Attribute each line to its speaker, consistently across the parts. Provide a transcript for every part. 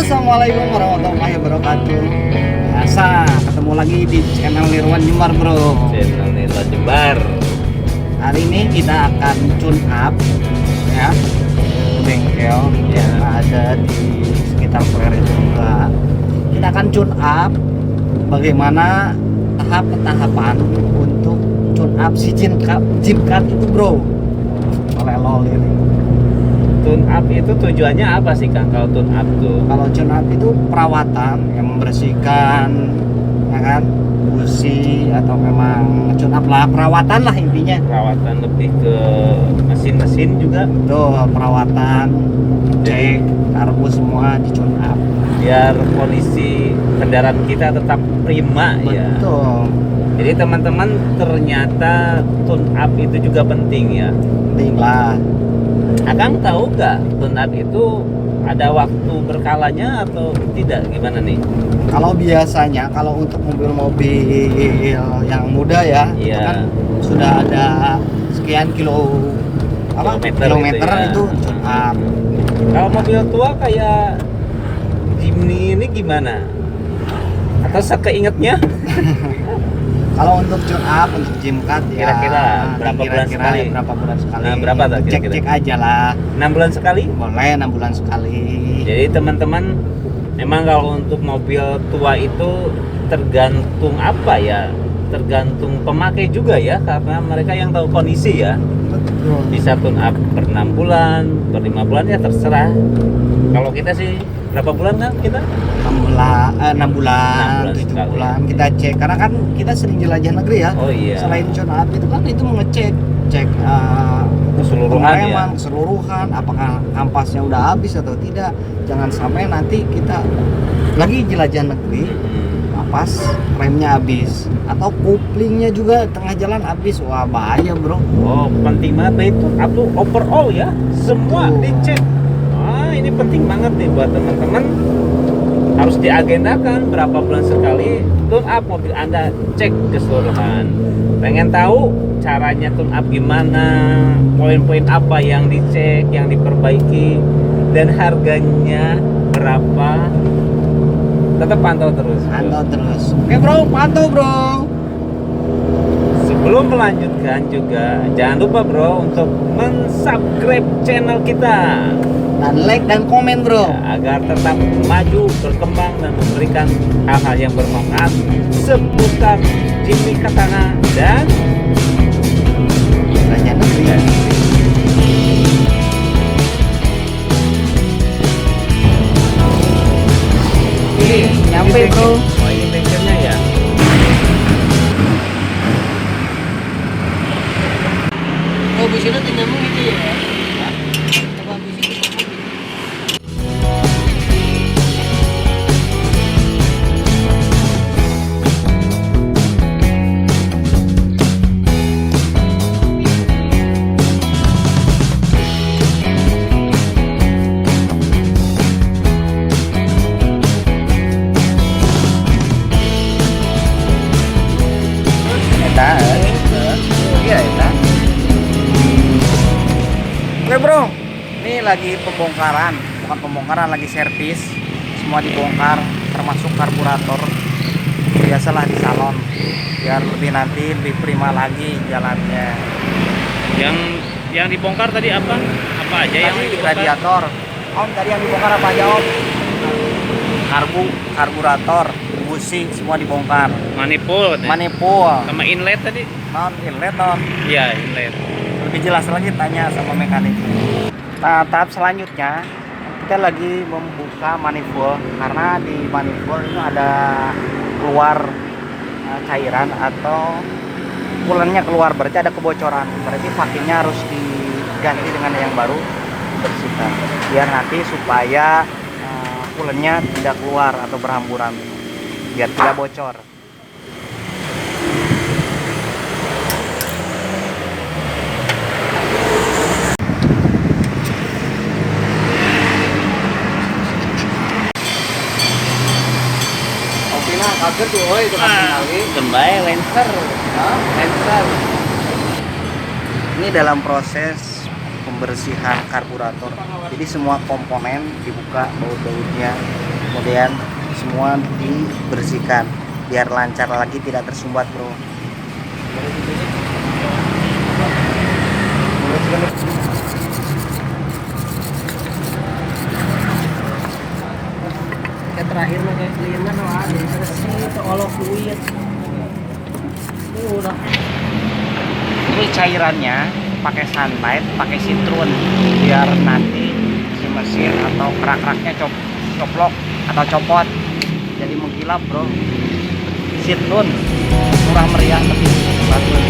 Speaker 1: Assalamualaikum warahmatullahi wabarakatuh. Biasa ketemu lagi di channel Nirwan Jembar, bro.
Speaker 2: Channel Nirwan Jembar.
Speaker 1: Hari ini kita akan tune up ya bengkel yang ada di sekitar Pleret juga. Kita akan tune up bagaimana tahap-tahapan untuk tune up si Gymcard itu, bro. Oleh lol ini.
Speaker 2: Tune up itu tujuannya apa sih, Kang? Kalau tune up tuh?
Speaker 1: Kalau tune up itu perawatan yang membersihkan, ya kan, busi atau memang tune up lah, perawatan lah intinya.
Speaker 2: Perawatan lebih ke mesin-mesin juga.
Speaker 1: Tuh perawatan, cek karbu semua di tune up.
Speaker 2: Biar kondisi kendaraan kita tetap prima ya.
Speaker 1: Betul.
Speaker 2: Jadi teman-teman, ternyata tune up itu juga penting ya.
Speaker 1: Penting lah.
Speaker 2: Akang tahu nggak tune up itu ada waktu berkalanya atau tidak, gimana nih?
Speaker 1: Kalau biasanya kalau untuk mobil-mobil yang muda ya, itu
Speaker 2: Iya.
Speaker 1: kan sudah ada sekian kilometer
Speaker 2: ya.
Speaker 1: itu tune up.
Speaker 2: Kalau mobil tua kayak Jimny ini gimana? Atau sekeingetnya?
Speaker 1: Kalau untuk tune up, untuk Gymcard ya
Speaker 2: Kira-kira berapa bulan sekali?
Speaker 1: Berapa bulan sekali?
Speaker 2: Nah, berapa tuh kira-kira?
Speaker 1: Cek-cek aja lah.
Speaker 2: 6 bulan sekali?
Speaker 1: Boleh 6 bulan sekali.
Speaker 2: Jadi teman-teman, memang kalau untuk mobil tua itu tergantung apa ya? Tergantung pemakai juga ya, karena mereka yang tahu kondisi ya.
Speaker 1: Betul.
Speaker 2: Bisa tune up per 6 bulan, per 5 bulan ya terserah. Kalau kita sih berapa bulan kan kita?
Speaker 1: 6 bulan, 7
Speaker 2: sekali.
Speaker 1: bulan kita cek karena kan kita sering jelajah negeri ya.
Speaker 2: Oh iya.
Speaker 1: Selain tune up itu kan itu mengecek
Speaker 2: Keseluruhan
Speaker 1: pengereman,
Speaker 2: ya.
Speaker 1: keseluruhan, apakah ampasnya udah habis atau tidak. Jangan sampai nanti kita lagi jelajah negeri pas remnya habis atau kuplingnya juga tengah jalan habis, wah bahaya, bro.
Speaker 2: Oh, penting banget itu. Atau overall ya, semua
Speaker 1: Betul.
Speaker 2: dicek. Ini penting banget nih buat teman-teman. Harus diagendakan berapa bulan sekali tune up mobil Anda, cek keseluruhan. Pengen tahu caranya tune up gimana, poin-poin apa yang dicek, yang diperbaiki, dan harganya berapa? Tetap pantau terus.
Speaker 1: Pantau terus. Oke, bro, pantau, bro.
Speaker 2: Sebelum melanjutkan juga jangan lupa bro untuk mensubscribe channel kita
Speaker 1: Dan like dan komen, bro.
Speaker 2: ya, agar tetap maju, berkembang dan memberikan hal-hal yang bermanfaat seputar Jimny Katana dan
Speaker 1: Jelajah negeri. Nyampe, bro.
Speaker 2: Oh, ini bengkelnya ya.
Speaker 1: Oh, busnya tinggal gitu ya. Coba bus itu. Iya, eta. Oke, bro, ini lagi pembongkaran, bukan pembongkaran, lagi servis. Semua dibongkar, termasuk karburator. Biasalah di salon, biar lebih prima lagi jalannya.
Speaker 2: Yang dibongkar tadi apa? Apa aja yang
Speaker 1: Tadi
Speaker 2: dibongkar?
Speaker 1: radiator. Om, tadi yang dibongkar apa aja, Om? Karburator, busi, semua dibongkar.
Speaker 2: Manifold.
Speaker 1: Manifold,
Speaker 2: Sama inlet tadi?
Speaker 1: non inlet, non.
Speaker 2: Iya, inlet.
Speaker 1: Lebih jelas lagi tanya sama mekanik. Nah, tahap selanjutnya kita lagi membuka manifold karena di manifold itu ada keluar cairan atau coolant-nya keluar, berarti ada kebocoran. Berarti vakumnya harus diganti dengan yang baru, bersihkan biar nanti supaya coolant-nya tidak keluar atau berhamburan, biar tidak bocor. Kaget tuh, oi, itu kali.
Speaker 2: Kembali Lancer.
Speaker 1: Lancer. Ini dalam proses pembersihan karburator. Jadi semua komponen dibuka baut-bautnya kemudian semua dibersihkan biar lancar lagi, tidak tersumbat bro.
Speaker 3: Kayak terakhir mah kayak kliennya no ada bersih seolah fluid. Udah.
Speaker 1: Ini cairannya pakai sunlight, pakai citron biar nanti si mesin atau kerak-keraknya coplok atau copot jadi mengkilap bro. Citron murah meriah lebih bagus.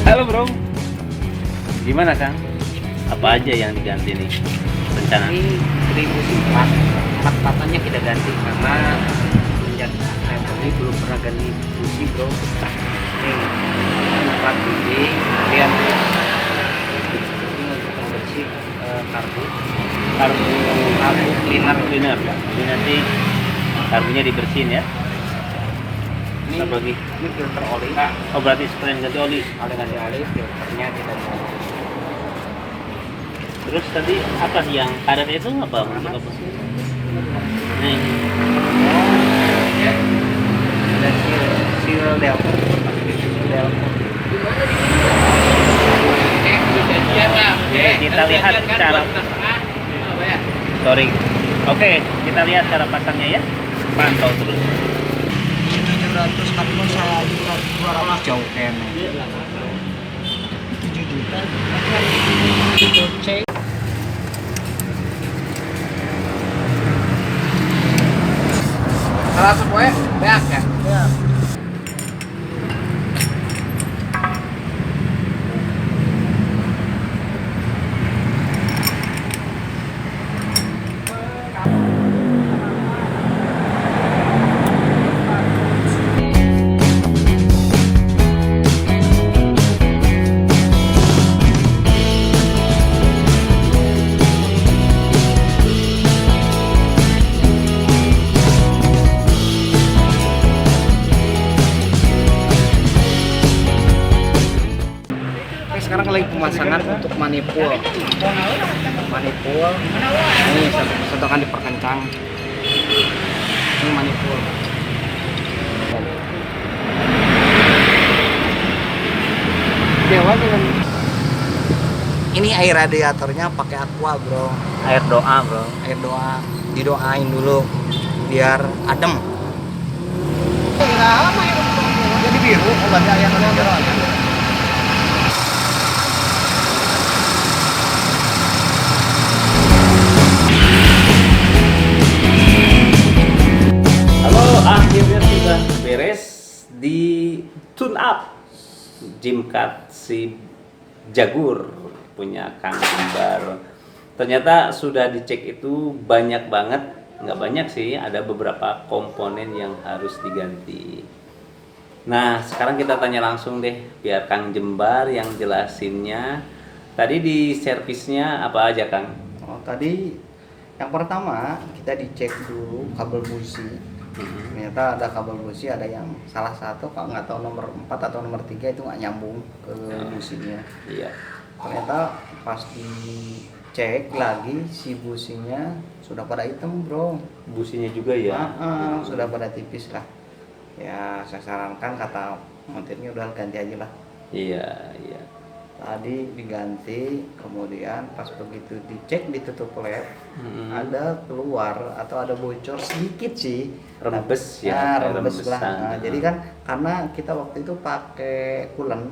Speaker 2: Halo bro, gimana Kang? Apa aja yang diganti nih rencana?
Speaker 1: Ini 1004 patahnya kita ganti karena sejak saya beli belum pernah ganti busi bro. Ini 4 busi, kemudian ini untuk pembersih karbu
Speaker 2: cleaner ya. Jadi nanti karbunya dibersihin ya.
Speaker 1: ini
Speaker 2: Apa lagi?
Speaker 1: ini filter oli.
Speaker 2: Oh berarti sekalian ganti oli.
Speaker 1: Oleh ganti oli, filternya kita ganti.
Speaker 2: Terus tadi apa sih yang karet itu apa? Untuk apa sih? Nah ini.
Speaker 1: Ada seal delta, seal delta.
Speaker 2: Kita lihat cara. Sorry. Oke, kita lihat cara pasangnya ya. Pantau terus.
Speaker 1: 700 kan pun saya juga 200 jauh kene. 7 juta.
Speaker 3: Cek.
Speaker 1: Salah semua beak ya?
Speaker 3: Ya.
Speaker 1: Oke, sekarang lagi pemasangan untuk manipul. Manipul. Ini satu akan diperkencang. Ini manipul. Ini air radiatornya pakai aqua bro.
Speaker 2: Air doa bro.
Speaker 1: Air doa, didoain dulu biar adem. Jadi biru, obatnya air radiatornya.
Speaker 2: Halo, akhirnya sudah beres di tune up Jimcat si Jagur punya Kang Jembar. Ternyata sudah dicek itu banyak banget, nggak banyak sih, ada beberapa komponen yang harus diganti. Nah, sekarang kita tanya langsung deh, biar Kang Jembar yang jelasinnya. Tadi di servisnya apa aja Kang?
Speaker 1: Oh, tadi yang pertama kita dicek dulu kabel busi. Ternyata ada kabel busi, ada yang salah satu kalau nggak tahu nomor 4 atau nomor 3 itu nggak nyambung ke businya.
Speaker 2: Iya.
Speaker 1: Ternyata pas dicek lagi si businya sudah pada hitam bro.
Speaker 2: Businya juga ya.
Speaker 1: Sudah pada tipis lah. Ya saya sarankan kata montirnya udah ganti aja lah.
Speaker 2: Iya, iya.
Speaker 1: Tadi diganti, kemudian pas begitu dicek ditutup led, ada keluar atau ada bocor sedikit sih,
Speaker 2: Rembes
Speaker 1: ya,
Speaker 2: ya,
Speaker 1: rembes lah.
Speaker 2: rembesan.
Speaker 1: Nah, jadi kan karena kita waktu itu pakai coolant,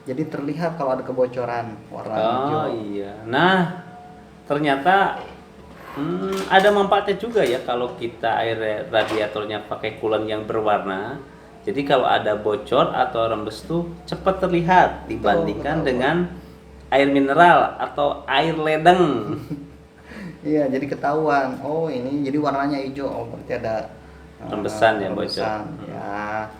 Speaker 1: jadi terlihat kalau ada kebocoran warna hijau.
Speaker 2: Oh iya. Nah, ternyata ada manfaatnya juga ya kalau kita air radiatornya pakai coolant yang berwarna. Jadi kalau ada bocor atau rembes tuh cepat terlihat dibandingkan
Speaker 1: betul.
Speaker 2: dengan air mineral atau air ledeng.
Speaker 1: Iya, jadi ketahuan. Oh ini jadi warnanya hijau. Oh berarti ada
Speaker 2: Rembesan ya,
Speaker 1: rembesan.
Speaker 2: bocor.
Speaker 1: Ya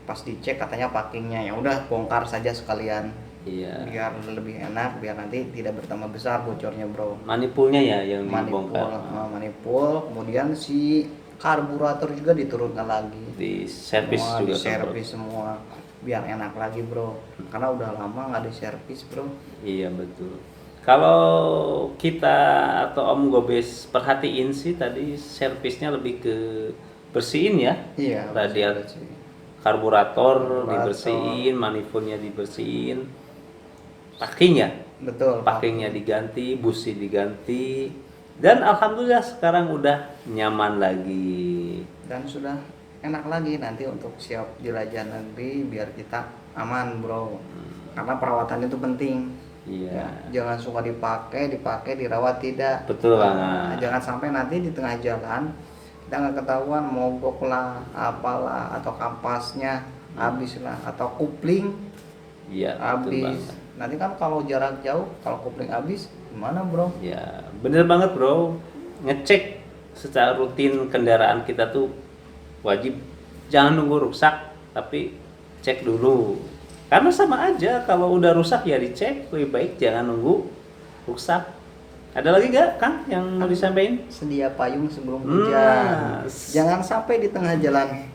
Speaker 1: pas dicek katanya packingnya, ya udah bongkar saja sekalian.
Speaker 2: Iya.
Speaker 1: Biar lebih enak, biar nanti tidak bertambah besar bocornya bro.
Speaker 2: Manipulnya ya yang
Speaker 1: Manipul,
Speaker 2: dibongkar.
Speaker 1: manipul. Kemudian si karburator juga diturunkan lagi.
Speaker 2: Di servis
Speaker 1: Semua
Speaker 2: juga
Speaker 1: di
Speaker 2: kan, Bro?
Speaker 1: servis semua biar enak lagi bro, karena udah lama nggak di servis bro.
Speaker 2: Iya betul. Kalau kita atau Om Gobes perhatiin sih tadi servisnya lebih ke bersihin ya.
Speaker 1: Iya,
Speaker 2: Radiator,
Speaker 1: bersih.
Speaker 2: karburator
Speaker 1: Karburator.
Speaker 2: dibersihin, manifoldnya dibersihin, packingnya,
Speaker 1: Betul.
Speaker 2: packingnya diganti, busi diganti, dan alhamdulillah sekarang udah nyaman lagi.
Speaker 1: Dan sudah enak lagi nanti untuk siap jelajah negeri biar kita aman bro. Karena perawatan itu penting.
Speaker 2: Iya.
Speaker 1: Ya, jangan suka dipakai dirawat tidak.
Speaker 2: Betul
Speaker 1: Nah,
Speaker 2: banget.
Speaker 1: jangan sampai nanti di tengah jalan kita nggak ketahuan mogok lah, apalah, atau kampasnya habis lah, atau kupling
Speaker 2: Iya, betul
Speaker 1: habis.
Speaker 2: banget.
Speaker 1: Nanti kan kalau jarak jauh, kalau kupling habis gimana bro?
Speaker 2: Ya, bener banget bro. Ngecek secara rutin kendaraan kita tuh wajib, jangan nunggu rusak, tapi cek dulu. Karena sama aja, kalau udah rusak ya dicek, lebih baik jangan nunggu rusak. Ada lagi gak Kang yang mau disampaikan?
Speaker 1: Sedia payung sebelum hujan. Jangan sampai di tengah jalan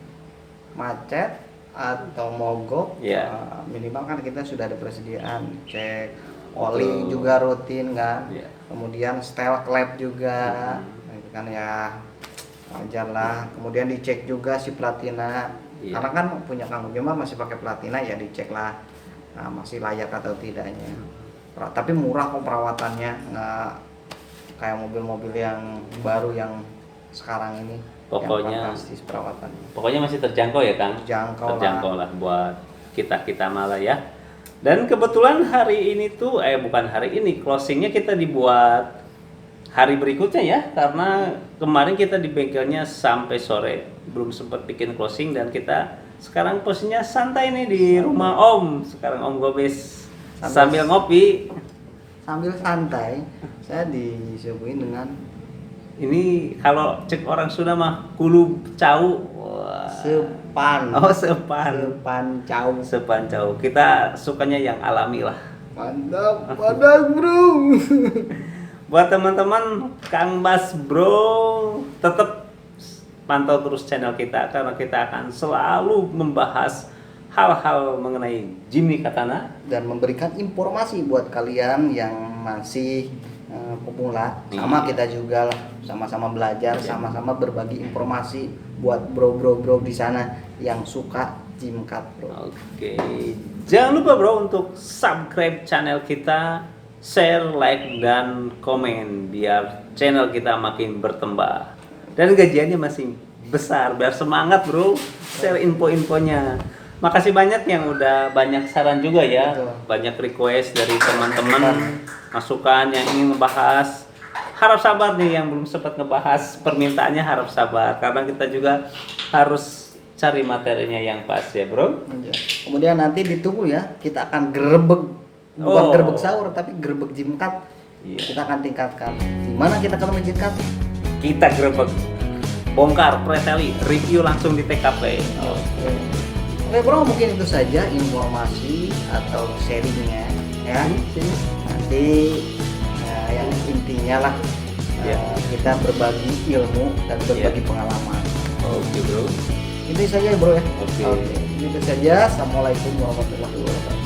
Speaker 1: macet atau mogok.
Speaker 2: Ya.
Speaker 1: Minimal kan kita sudah ada persediaan, cek oli juga rutin kan.
Speaker 2: Ya.
Speaker 1: Kemudian setel klep juga. Nah, itu kan ya wajar lah. Kemudian dicek juga si platina.
Speaker 2: Iya.
Speaker 1: Karena kan punya Kang Bima masih pakai platina ya dicek lah. Nah, masih layak atau tidaknya. Tapi murah kok perawatannya, nggak kayak mobil-mobil yang baru yang sekarang ini.
Speaker 2: Pokoknya-
Speaker 1: yang fantastis perawatannya.
Speaker 2: Pokoknya masih terjangkau ya Kang?
Speaker 1: Terjangkau
Speaker 2: lah buat kita malah ya. Dan kebetulan hari ini tuh, bukan hari ini, closingnya kita dibuat hari berikutnya ya. Karena kemarin kita di bengkelnya sampai sore, belum sempat bikin closing. Dan kita sekarang posisinya santai nih di rumah Om. Sekarang Om Gobes sambil ngopi.
Speaker 1: Sambil santai, saya disuguhin dengan
Speaker 2: Ini kalau cek orang Sunda mah kulu cau. Wah.
Speaker 1: sepan.
Speaker 2: Oh, sepan.
Speaker 1: Sepan cau.
Speaker 2: Sepan cau. Kita sukanya yang alami lah.
Speaker 1: Mantap, panas bro.
Speaker 2: Buat teman-teman Kang Bas Bro, tetap pantau terus channel kita karena kita akan selalu membahas hal-hal mengenai Jimny Katana.
Speaker 1: Dan memberikan informasi buat kalian yang masih pemula, sama kita juga lah, sama-sama belajar, sama-sama berbagi informasi buat bro-bro di sana yang suka Jimcat bro.
Speaker 2: Oke, jangan lupa bro untuk subscribe channel kita, share, like, dan komen biar channel kita makin bertambah. Dan gajiannya masih besar, biar semangat bro, share info-infonya. Makasih banyak yang udah banyak saran juga ya,
Speaker 1: Betul.
Speaker 2: banyak request dari teman-teman, masukan yang ingin ngebahas. Harap sabar nih yang belum sempat ngebahas permintaannya, harap sabar karena kita juga harus cari materinya yang pas ya bro.
Speaker 1: Iya. Kemudian nanti ditunggu ya, kita akan gerebek, bukan
Speaker 2: Oh.
Speaker 1: gerebek sahur tapi gerebek Jimcat.
Speaker 2: Iya.
Speaker 1: Kita akan tingkatkan. Gimana kita kalau Jimcat?
Speaker 2: Kita grebek, bongkar, preteli, review langsung di TKP.
Speaker 1: Oke bro, mungkin itu saja informasi atau sharingnya ya. Nanti yang intinya lah
Speaker 2: Ya.
Speaker 1: kita berbagi ilmu dan berbagi pengalaman.
Speaker 2: Oke bro.
Speaker 1: Itu saja bro ya.
Speaker 2: Oke.
Speaker 1: Itu saja. Assalamualaikum warahmatullahi wabarakatuh.